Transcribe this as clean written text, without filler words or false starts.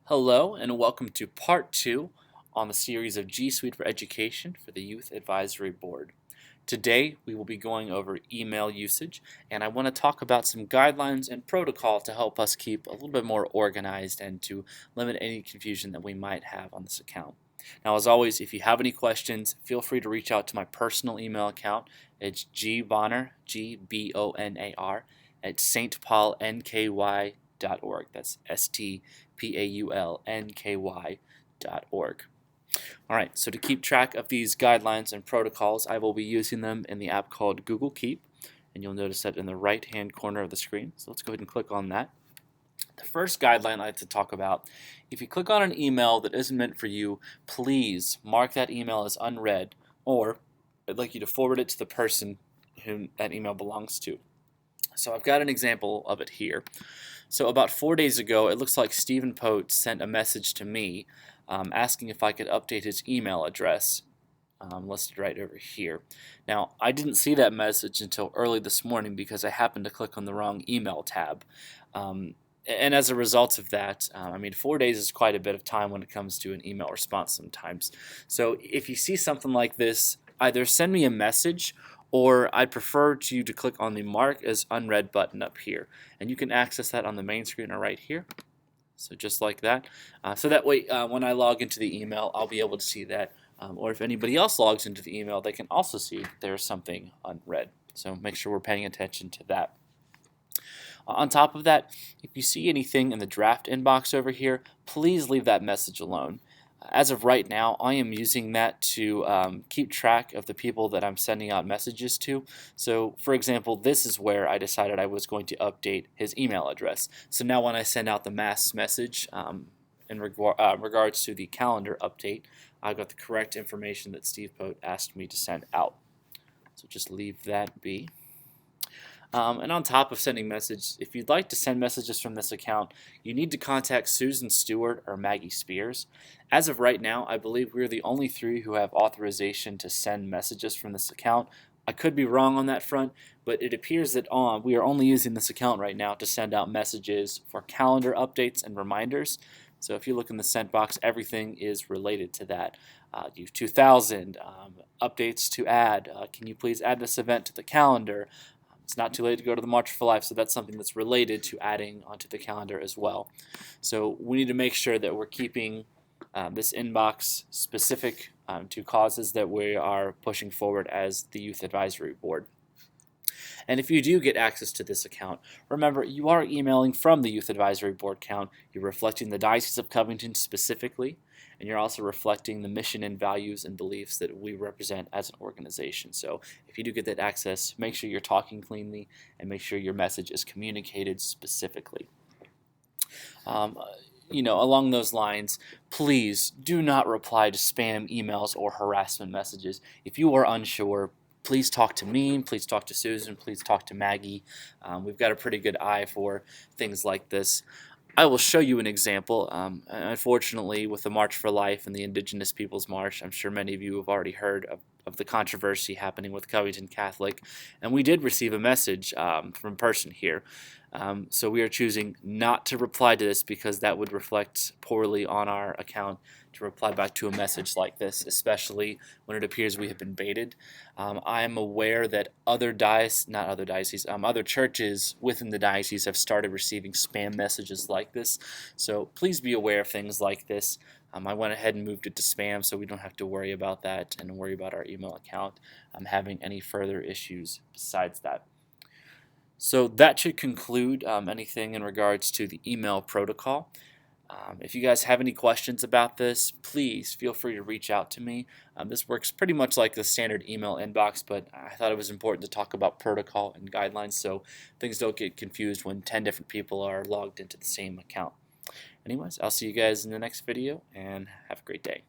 Hello and welcome to part 2 on the series of G Suite for Education for the Youth Advisory Board. Today we will be going over email usage, and I want to talk about some guidelines and protocol to help us keep a little bit more organized and to limit any confusion that we might have on this account. Now, as always, if you have any questions, feel free to reach out to my personal email account. It's gbonnar, G-B-O-N-A-R, at stpaulnky.org. That's stpaulnky.org. Alright, so to keep track of these guidelines and protocols, I will be using them in the app called Google Keep, and you'll notice that in the right-hand corner of the screen. So let's go ahead and click on that. The first guideline I'd like to talk about, if you click on an email that isn't meant for you, please mark that email as unread, or I'd like you to forward it to the person whom that email belongs to. So I've got an example of it here. So about 4 days ago, it looks like Stephen Pote sent a message to me asking if I could update his email address listed right over here. Now, I didn't see that message until early this morning because I happened to click on the wrong email tab. And as a result of that, 4 days is quite a bit of time when it comes to an email response sometimes. So if you see something like this, either send me a message, or I'd prefer you to click on the Mark as Unread button up here. And you can access that on the main screen or right here. So just like that. So that way, when I log into the email, I'll be able to see that. Or if anybody else logs into the email, they can also see there's something unread. So make sure we're paying attention to that. On top of that, if you see anything in the draft inbox over here, please leave that message alone. As of right now, I am using that to keep track of the people that I'm sending out messages to. So, for example, this is where I decided I was going to update his email address. So now when I send out the mass message in regards to the calendar update, I've got the correct information that Steve Pote asked me to send out. So just leave that be. And on top of sending messages, if you'd like to send messages from this account, you need to contact Susan Stewart or Maggie Spears. As of right now, I believe we're the only three who have authorization to send messages from this account. I could be wrong on that front, but it appears that we are only using this account right now to send out messages for calendar updates and reminders. So if you look in the sent box, everything is related to that. You've 2000, updates to add. Can you please add this event to the calendar? It's not too late to go to the March for Life, so that's something that's related to adding onto the calendar as well. So we need to make sure that we're keeping this inbox specific to causes that we are pushing forward as the Youth Advisory Board. And if you do get access to this account, remember you are emailing from the Youth Advisory Board account. You're reflecting the Diocese of Covington specifically, and you're also reflecting the mission and values and beliefs that we represent as an organization. So if you do get that access, make sure you're talking cleanly and make sure your message is communicated specifically. Along those lines, please do not reply to spam emails or harassment messages. If you are unsure, please talk to me, please talk to Susan, please talk to Maggie. We've got a pretty good eye for things like this. I will show you an example. Unfortunately, with the March for Life and the Indigenous Peoples March, I'm sure many of you have already heard of the controversy happening with Covington Catholic, and we did receive a message from a person here. So we are choosing not to reply to this because that would reflect poorly on our account to reply back to a message like this, especially when it appears we have been baited. I am aware that other churches within the diocese have started receiving spam messages like this. So please be aware of things like this. I went ahead and moved it to spam so we don't have to worry about that and worry about our email account having any further issues besides that. So that should conclude anything in regards to the email protocol. If you guys have any questions about this, please feel free to reach out to me. This works pretty much like the standard email inbox, but I thought it was important to talk about protocol and guidelines so things don't get confused when 10 different people are logged into the same account. Anyways, I'll see you guys in the next video, and have a great day.